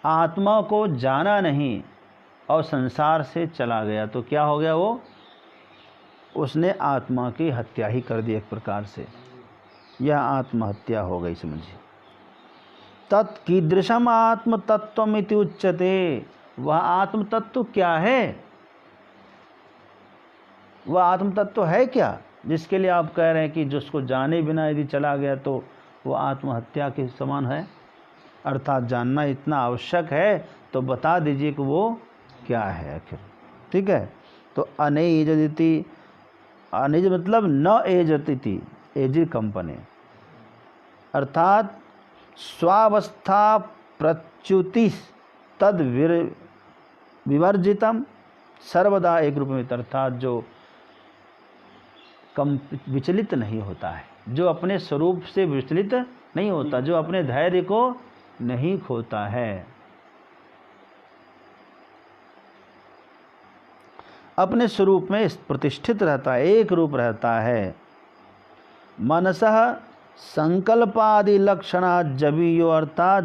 आत्मा को जाना नहीं और संसार से चला गया तो क्या हो गया? वो उसने आत्मा की हत्या ही कर दी एक प्रकार से। यह आत्महत्या हो गई, समझिए। तत्कीदृशम आत्म तत्वमिति उच्यते। वह आत्म तत्व क्या है? वह आत्म तत्व है क्या जिसके लिए आप कह रहे हैं कि जिसको जाने बिना यदि चला गया तो वो आत्महत्या के समान है? अर्थात जानना इतना आवश्यक है, तो बता दीजिए कि वो क्या है आखिर। ठीक है, तो अनेजति, अनेज मतलब न एजति, एजी कंपनी, अर्थात स्वावस्था प्रच्युति तद विवर्जितम सर्वदा, एक रूप में, अर्थात जो विचलित नहीं होता है, जो अपने स्वरूप से विचलित नहीं होता, जो अपने धैर्य को नहीं खोता है, अपने स्वरूप में प्रतिष्ठित रहता है, एक रूप रहता है। मनसः संकल्पादि लक्षणा जवीयो अर्थात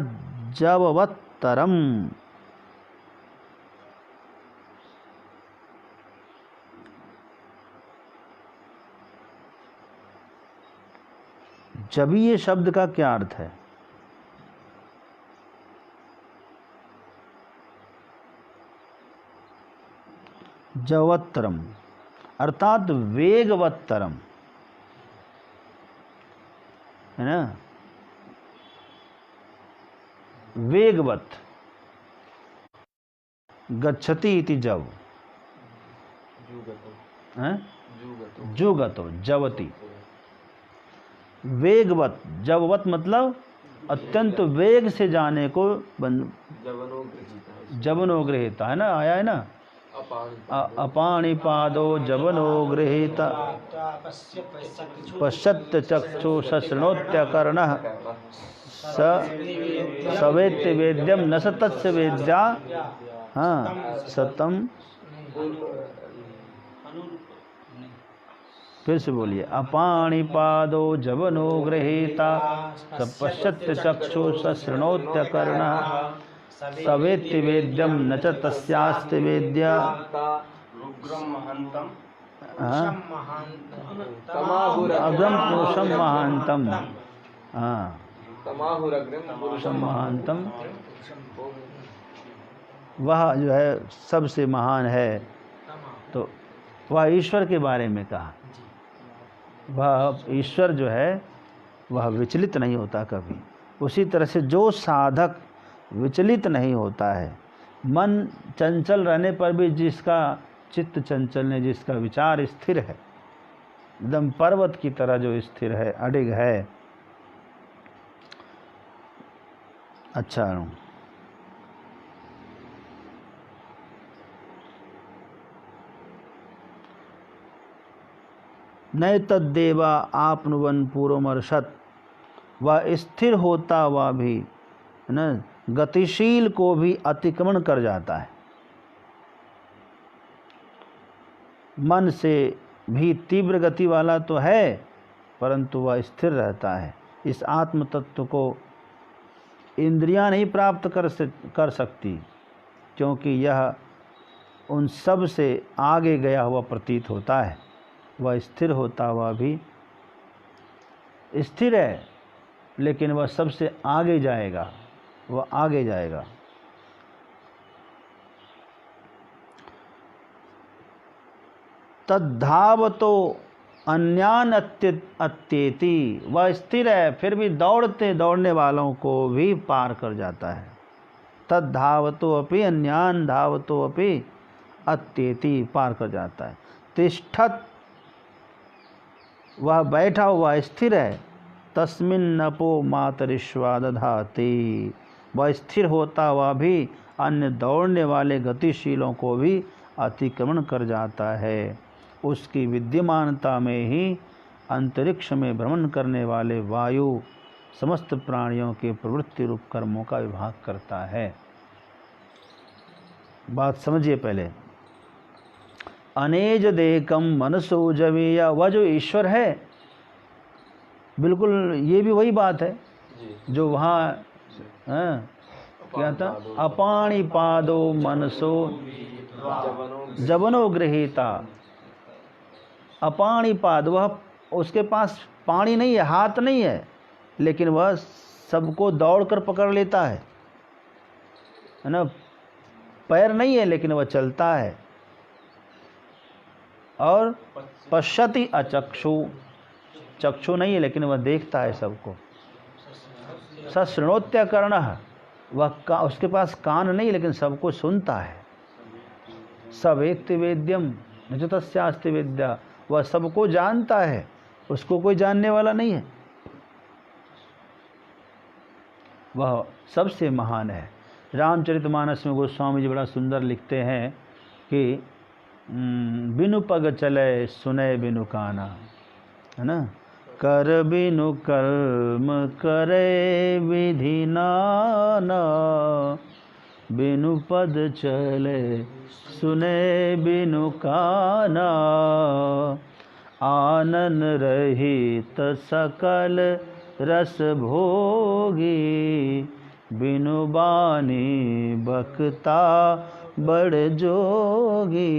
जववत्तरम। जवीय शब्द का क्या अर्थ है? जवत्तरम अर्थात वेगवत्तरम, है ना, वेगवत। गच्छति इति जव, जुगतो जवति, वेगवत। जववत मतलब अत्यंत वेग से जाने को, जवनो गृहीता, है ना, आया है ना, अपाणिपादो जवनो गृहीता पश्यत्य चक्षु शृणोत्यकर्णः सवेत्य वेद्यम न स तस्य वेद्या। हाँ, सतम, फिर से बोलिए। अपाणिपादो जवनो गृहीता पश्यत्य चक्षु शृणोत्यकर्णः सवेत्ति वेद्यम न च तस्यास्ति वेद्या। अग्रम पुरुषम महांतम, हाँ, पुरुषम महांतम, वह जो है सबसे महान है। तो वह ईश्वर के बारे में कहा। वह ईश्वर जो है वह विचलित नहीं होता कभी। उसी तरह से जो साधक विचलित नहीं होता है, मन चंचल रहने पर भी जिसका चित्त चंचल है, जिसका विचार स्थिर है, एकदम पर्वत की तरह जो स्थिर है, अडिग है। अच्छा, नय तद्देवा आपनुवन पूर्वमर्षत, वह स्थिर होता हुआ भी है ना गतिशील को भी अतिक्रमण कर जाता है। मन से भी तीव्र गति वाला तो है परंतु वह स्थिर रहता है। इस आत्म तत्व को इंद्रियां नहीं प्राप्त कर सकती, क्योंकि यह उन सब से आगे गया हुआ प्रतीत होता है। वह स्थिर होता हुआ भी स्थिर है, लेकिन वह सबसे आगे जाएगा, वह आगे जाएगा। तद्धावतो अन्यान अत्येति, वह स्थिर है फिर भी दौड़ने वालों को भी पार कर जाता है। तद्धावतो अपि अन्यान धावतो अपि अत्येति, पार कर जाता है। तिष्ठत, वह बैठा हुआ स्थिर है। तस्मिन नपो मातरिश्वा दधाति, वह स्थिर होता हुआ भी अन्य दौड़ने वाले गतिशीलों को भी अतिक्रमण कर जाता है। उसकी विद्यमानता में ही अंतरिक्ष में भ्रमण करने वाले वायु समस्त प्राणियों के प्रवृत्ति रूप कर्मों का विभाग करता है। बात समझिए पहले। अनेज देकम मनसो जमीया, वह जो ईश्वर है, बिल्कुल ये भी वही बात है जो वहाँ क्या था, अपाणि पादो मनसो जवनो गृहीता। अपाणि पाद, वह उसके पास पानी नहीं है, हाथ नहीं है, लेकिन वह सबको दौड़कर पकड़ लेता है ना। पैर नहीं है लेकिन वह चलता है। और पश्यति अचक्षु, चक्षु नहीं है लेकिन वह देखता है सबको। सशृणोत्यकर्णः, वह उसके पास कान नहीं लेकिन सबको सुनता है। सवेत्ति वेद्यम न च तस्यास्ति विद्या, वह सबको जानता है, उसको कोई जानने वाला नहीं है। वह सबसे महान है। रामचरितमानस में गोस्वामी जी बड़ा सुंदर लिखते हैं कि बिनु पग चले सुने बिनु काना, है ना। कर बिनु कर्म करे विधि नाना, बिनु पद चले सुने बिनु काना। आनन रहित सकल रस भोगी, बिनु बानी बकता बड़ जोगी।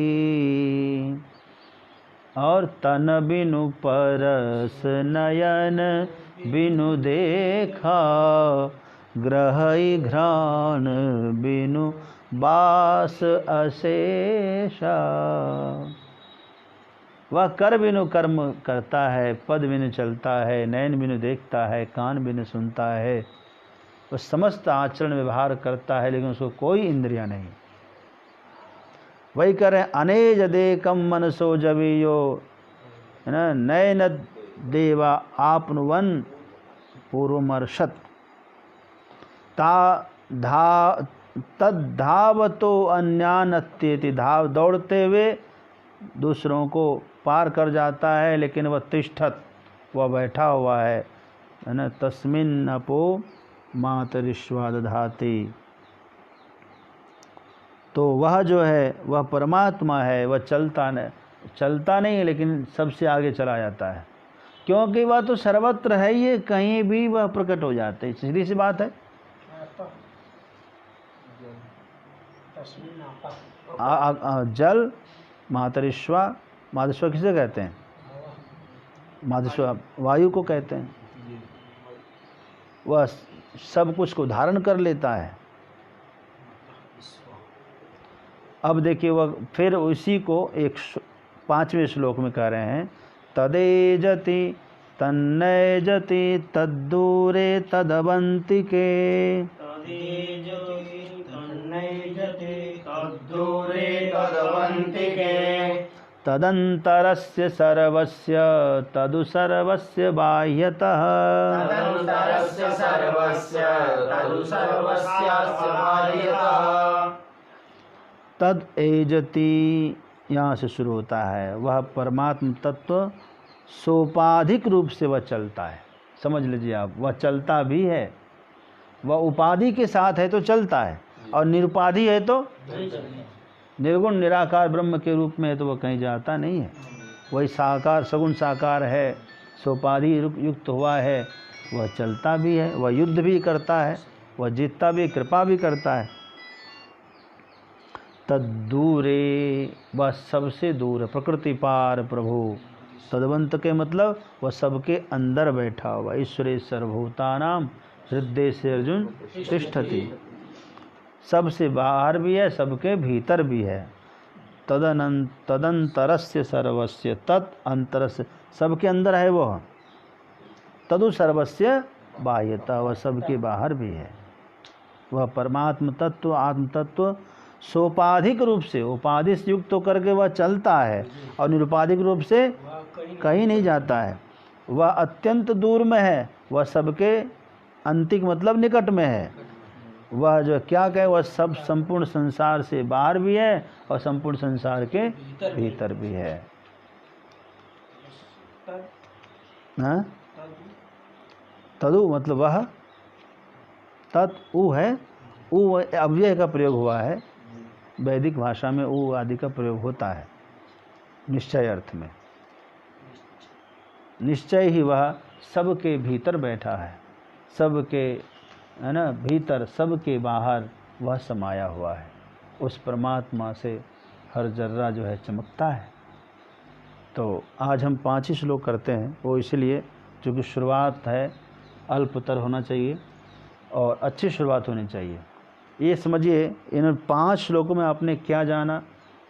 और तन बिनु परस नयन बिनु देखा, ग्रहई घ्राण बिनु बास अशेषा। वह कर बिनु कर्म करता है, पद बिनु चलता है, नयन बिनु देखता है, कान बिनु सुनता है। वह समस्त आचरण व्यवहार करता है लेकिन उसको कोई इंद्रियां नहीं। वही कह रहे हैं अनेज देकम मनसो जवीयो, है ना। नयन देवा आपनुवन पूर्वमर्षत, तद्धावतो अन्यान अत्येति, दौड़ते हुए दूसरों को पार कर जाता है, लेकिन वह तिष्ठत, वह बैठा हुआ है ना। तस्मिन् अपो मातरिश्वा दधाति, तो वह जो है वह परमात्मा है। वह चलता नहीं है लेकिन सबसे आगे चला जाता है, क्योंकि वह तो सर्वत्र है, ये कहीं भी वह प्रकट हो जाते हैं। सीधी सी बात है। जल मातरिश्वा, मातरिश्वा किसे कहते हैं? मातरिश्वा वायु को कहते हैं। वह सब कुछ को धारण कर लेता है। अब देखिए वह फिर उसी को 5वें श्लोक में कह रहे हैं, तदेजति तन्नयजति तद्दूरे तदवंतिके, तदंतरस्य सर्वस्य तदु सर्वस्य बाह्यतः, तद एजति, यहाँ से शुरू होता है। वह परमात्म तत्व सोपाधिक रूप से वह चलता है। समझ लीजिए आप, वह चलता भी है, वह उपाधि के साथ है तो चलता है, और निरुपाधि है तो निर्गुण निराकार ब्रह्म के रूप में है तो वह कहीं जाता नहीं है। वही साकार सगुण साकार है, सोपाधि युक्त हुआ है, वह चलता भी है, वह युद्ध भी करता है, वह जीतता भी, कृपा भी करता है। तद्दूरे, वह सबसे दूर है, प्रकृति पार प्रभु। तदवंत के मतलब वह सबके अंदर बैठा हुआ। ईश्वरे सर्वभूतानां हृदय से अर्जुन तिष्ठति, सबसे बाहर भी है, सबके भीतर भी है। तदंतरस्य सर्वस्य, तत् अंतरस्य, सबके अंदर है वह। तदु सर्वस्य बाह्यता, वह सबके बाहर भी है। वह परमात्म तत्व, आत्म तत्व सोपाधिक रूप से, उपाधि से युक्त होकर के वह चलता है, और निरुपाधिक रूप से कहीं नहीं जाता है। वह अत्यंत दूर में है, वह सबके अंतिक मतलब निकट में है। वह जो क्या कहे, वह सब संपूर्ण संसार से बाहर भी है और संपूर्ण संसार के भीतर भी है। हाँ? तदु मतलब वह, तत् उ है, उ अव्यय का प्रयोग हुआ है। वैदिक भाषा में उ आदि का प्रयोग होता है निश्चय अर्थ में। निश्चय ही वह सबके भीतर बैठा है, सबके, है ना, भीतर, सबके बाहर वह समाया हुआ है। उस परमात्मा से हर जर्रा जो है चमकता है। तो आज हम 5 ही श्लोक करते हैं, वो इसलिए क्योंकि शुरुआत है, अल्पतर होना चाहिए और अच्छी शुरुआत होनी चाहिए। ये समझिए, इन 5 श्लोकों में आपने क्या जाना?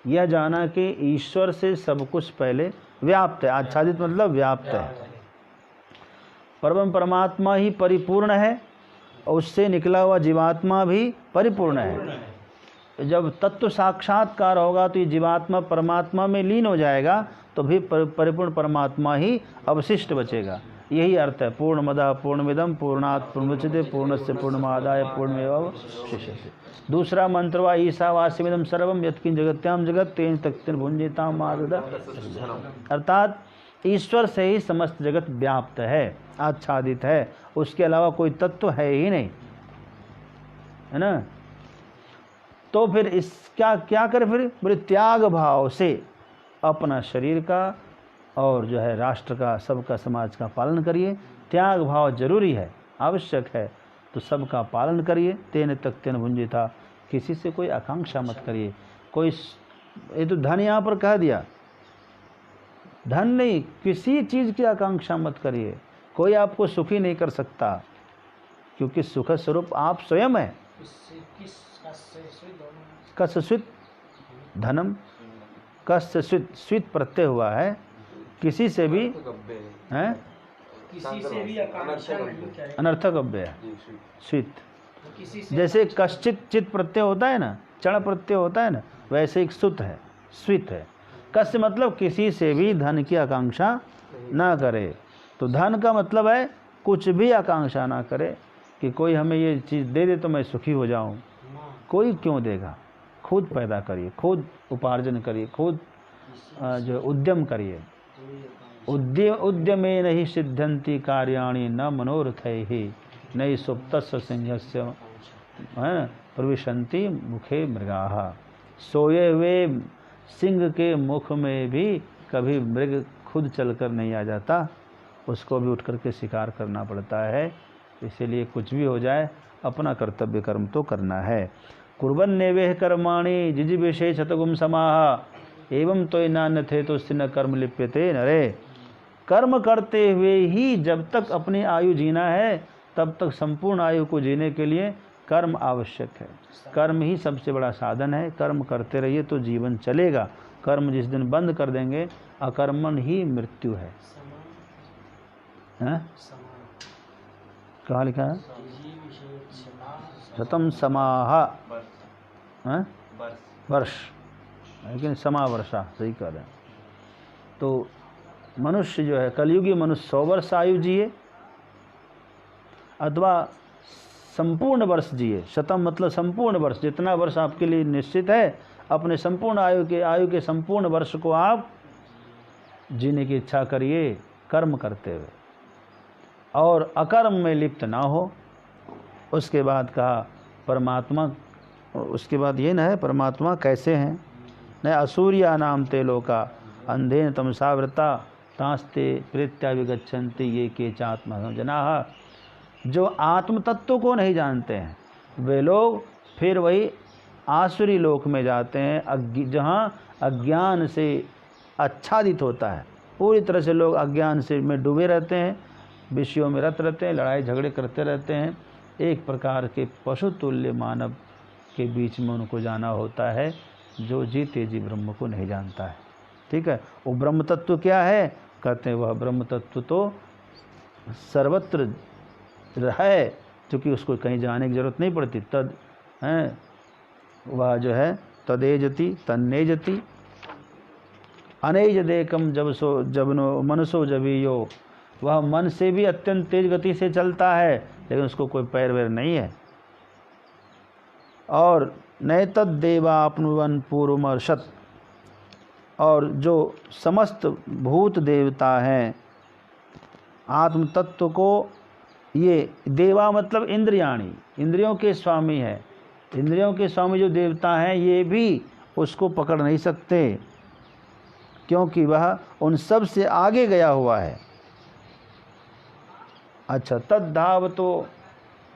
यह जाना कि ईश्वर से सब कुछ पहले व्याप्त है। आच्छादित मतलब व्याप्त है। परम परमात्मा ही परिपूर्ण है और उससे निकला हुआ जीवात्मा भी परिपूर्ण है। जब तत्व साक्षात्कार होगा तो ये जीवात्मा परमात्मा में लीन हो जाएगा, तो भी परिपूर्ण परमात्मा ही अवशिष्ट बचेगा। यही अर्थ है। पूर्णमदः पूर्णमिदं पूर्णात् पूर्णमुदच्यते पूर्णस्य पूर्णमादाय पूर्णमेवावशिष्यते। दूसरा मंत्र वा ईशावास्यमिदं सर्वं यत्किंच जगत्यां जगत् तेन तत्तेन भुंजीतां मादद। अर्थात ईश्वर से ही समस्त जगत व्याप्त है, आच्छादित है, उसके अलावा कोई तत्व है ही नहीं, है ना। तो फिर इस क्या करे? फिर बोले त्याग भाव से अपना शरीर का और जो है राष्ट्र का, सबका, समाज का पालन करिए। त्याग भाव जरूरी है, आवश्यक है, तो सबका पालन करिए। तेन तक तेन भुंजिता, किसी से कोई आकांक्षा मत करिए। कोई, ये तो धन यहाँ पर कह दिया, धन नहीं, किसी चीज़ की आकांक्षा मत करिए। कोई आपको सुखी नहीं कर सकता, क्योंकि सुख स्वरूप आप स्वयं है। कस्यचित् धनम, कस्यचित्, स्वित प्रत्यय हुआ है, किसी से भी है, किसी से भी आकांक्षा नहीं करें। अनर्थक अव्यय है स्वित। जैसे कश्चित चित प्रत्यय होता है ना, चढ़ प्रत्यय होता है ना, वैसे एक सुत है, स्वित है। कस्य मतलब किसी से भी धन की आकांक्षा ना करे। तो धन का मतलब है कुछ भी आकांक्षा ना करे कि कोई हमें ये चीज़ दे दे तो मैं सुखी हो जाऊं। कोई क्यों देगा? खुद पैदा करिए, खुद उपार्जन करिए, खुद जो उद्यम करिए। उद्यमे नहीं सिद्ध्यंति कार्याणि न मनोरथैः नई सुप्तस्य सिंहस्य प्रविशन्ति मुखे मृगाः। सोए हुए सिंह के मुख में भी कभी मृग खुद चलकर नहीं आ जाता, उसको भी उठ करके शिकार करना पड़ता है। इसीलिए कुछ भी हो जाए, अपना कर्तव्य कर्म तो करना है। कुर्वन्नेवेह कर्माणि जिजीविषे शतगुम समाह एवं तो नान्यथे तो न कर्म लिप्यते नरे। कर्म करते हुए ही जब तक अपनी आयु जीना है, तब तक संपूर्ण आयु को जीने के लिए कर्म आवश्यक है। कर्म ही सबसे बड़ा साधन है। कर्म करते रहिए तो जीवन चलेगा। कर्म जिस दिन बंद कर देंगे, अकर्मण ही मृत्यु है। कहाँ लिखा है? शतम समाह वर्ष, लेकिन समावर्षा सही कह रहे हैं। तो मनुष्य जो है, कलयुगी मनुष्य 100 वर्ष आयु जिए अथवा संपूर्ण वर्ष जिए। शतम मतलब संपूर्ण वर्ष, जितना वर्ष आपके लिए निश्चित है, अपने संपूर्ण आयु के संपूर्ण वर्ष को आप जीने की इच्छा करिए कर्म करते हुए, और अकर्म में लिप्त ना हो। उसके बाद कहा परमात्मा, उसके बाद ये ना है परमात्मा कैसे हैं, न असूर्या नाम ते लोका अंधेन तमसावृता तास्ते प्रीत्या विगच्छन्ति ये के चात्म जनाः। जो आत्म तत्व को नहीं जानते हैं वे लोग फिर वही आसुरी लोक में जाते हैं, जहाँ अज्ञान से आच्छादित होता है। पूरी तरह से लोग अज्ञान से में डूबे रहते हैं, विषयों में रत रहते हैं, लड़ाई झगड़े करते रहते हैं। एक प्रकार के पशु तुल्य मानव के बीच में उनको जाना होता है, जो जीते जी ब्रह्म को नहीं जानता है। ठीक है, वो ब्रह्म तत्व क्या है, कहते हैं वह ब्रह्म तत्व तो सर्वत्र है, क्योंकि उसको कहीं जाने की जरूरत नहीं पड़ती। तद है वह जो है तदेजति तन्नेजति अनेज देकम जब नो मनसो जबियो, वह मन से भी अत्यंत तेज गति से चलता है, लेकिन उसको कोई पैर वैर नहीं है। और नैतद देवापनुवन पूर्वमर्शत, और जो समस्त भूत देवता हैं आत्म तत्व को, ये देवा मतलब इंद्रियाणी, इंद्रियों के स्वामी है, इंद्रियों के स्वामी जो देवता हैं ये भी उसको पकड़ नहीं सकते, क्योंकि वह उन सब से आगे गया हुआ है। अच्छा, तद्धाव तो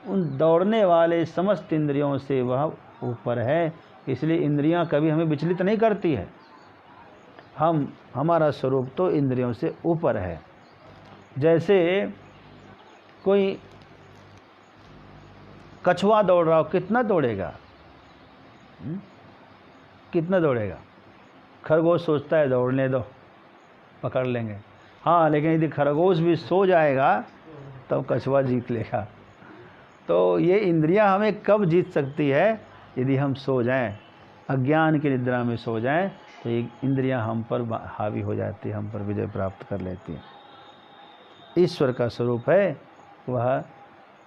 उन दौड़ने वाले समस्त इंद्रियों से वह ऊपर है, इसलिए इंद्रियां कभी हमें विचलित नहीं करती है। हमारा स्वरूप तो इंद्रियों से ऊपर है। जैसे कोई कछुआ दौड़ रहा हो, कितना दौड़ेगा, कितना दौड़ेगा। खरगोश सोचता है दौड़ने दो, पकड़ लेंगे। हाँ, लेकिन यदि खरगोश भी सो जाएगा तब कछुआ जीत लेगा। तो ये इंद्रियां हमें कब जीत सकती है, यदि हम सो जाएं, अज्ञान की निद्रा में सो जाएं, तो ये इंद्रियां हम पर हावी हो जाती है, हम पर विजय प्राप्त कर लेती हैं। ईश्वर का स्वरूप है वह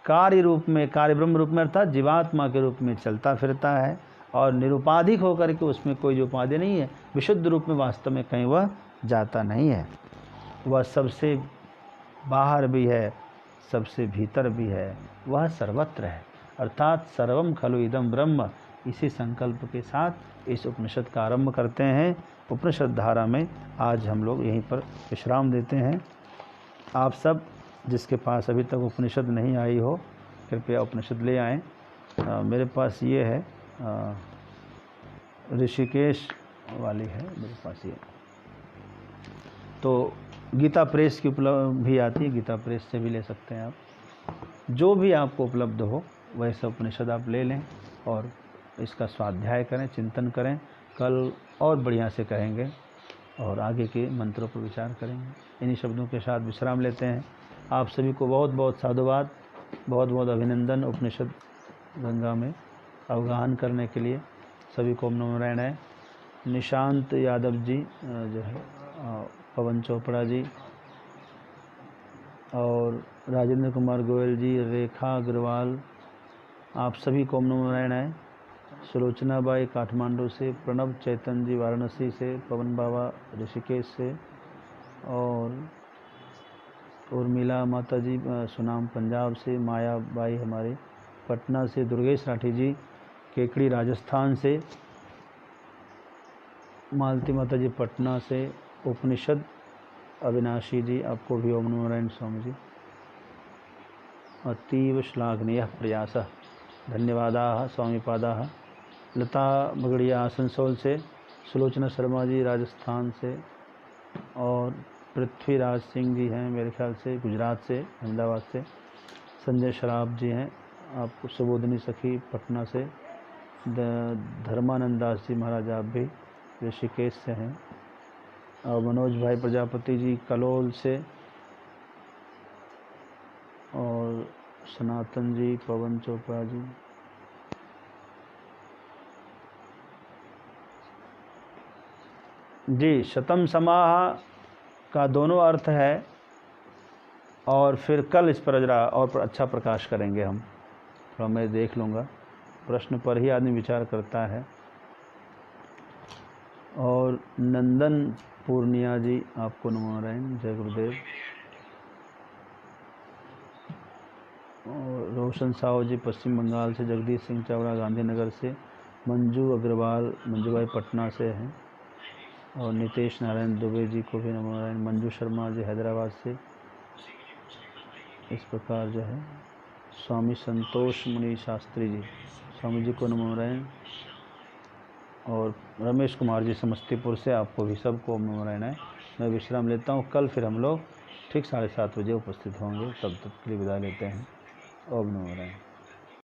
कार्य रूप में, कार्य ब्रह्म रूप में अर्थात जीवात्मा के रूप में चलता फिरता है, और निरुपाधिक होकर के उसमें कोई जो उपाधि नहीं है, विशुद्ध रूप में वास्तव में कहीं वह जाता नहीं है। वह सबसे बाहर भी है, सबसे भीतर भी है, वह सर्वत्र है, अर्थात सर्वम खलु इदम ब्रह्म। इसी संकल्प के साथ इस उपनिषद का आरंभ करते हैं। उपनिषद धारा में आज हम लोग यहीं पर विश्राम देते हैं। आप सब जिसके पास अभी तक उपनिषद नहीं आई हो, कृपया उपनिषद ले आएँ। मेरे पास ये है, ऋषिकेश वाली है मेरे पास ये। तो गीता प्रेस की उपलब्ध भी आती है, गीता प्रेस से भी ले सकते हैं आप। जो भी आपको उपलब्ध हो वैसे उपनिषद आप ले लें और इसका स्वाध्याय करें, चिंतन करें। कल और बढ़िया से कहेंगे और आगे के मंत्रों पर विचार करेंगे। इन्हीं शब्दों के साथ विश्राम लेते हैं। आप सभी को बहुत बहुत साधुवाद, बहुत बहुत अभिनंदन उपनिषद गंगा में अवगाहन करने के लिए। सभी को ओम नमो नारायण। निशांत यादव जी जो है, पवन चोपड़ा जी और राजेंद्र कुमार गोयल जी, रेखा अग्रवाल, आप सभी को ओम नमो नारायण। सुलोचना बाई काठमांडू से, प्रणव चैतन जी वाराणसी से, पवन बाबा ऋषिकेश से, और उर्मिला माता जी सुनाम पंजाब से, माया बाई हमारी पटना से, दुर्गेश राठी जी केकड़ी राजस्थान से, मालती माता जी पटना से, उपनिषद अविनाशी जी, आपको भी ओम नमो नारायण स्वामी जी। अतीव श्लाघनीय प्रयासः, धन्यवादाः स्वामीपादाः। लता बगड़िया आसनसोल से, सुलोचना शर्मा जी राजस्थान से, और पृथ्वीराज सिंह जी हैं मेरे ख्याल से गुजरात से, अहमदाबाद से। संजय शराब जी हैं, आपको सुबोधनी सखी पटना से। धर्मानंद दास जी महाराज आप भी ऋषिकेश से हैं, और मनोज भाई प्रजापति जी कलोल से, और सनातन जी, पवन चोपड़ा जी। जी, शतम समाह का दोनों अर्थ है, और फिर कल इस पर जरा और अच्छा प्रकाश करेंगे हम। थोड़ा मैं देख लूँगा, प्रश्न पर ही आदमी विचार करता है। और नंदन पूर्णिया जी आपको नमो नारायण, जय गुरुदेव। और रोशन साहू जी पश्चिम बंगाल से, जगदीश सिंह चावड़ा गांधीनगर से, मंजू अग्रवाल मंजूभाई पटना से हैं, और नितेश नारायण दुबे जी को भी नमो नारायण। मंजू शर्मा जी हैदराबाद से। इस प्रकार जो है स्वामी संतोष मुनि शास्त्री जी, स्वामी जी को नमो नारायण। और रमेश कुमार जी समस्तीपुर से, आपको भी सबको नमो नारायण है। मैं विश्राम लेता हूँ, कल फिर हम लोग ठीक 7:30 बजे उपस्थित होंगे। तब तक के लिए विदा लेते हैं। ओम नमो नारायण।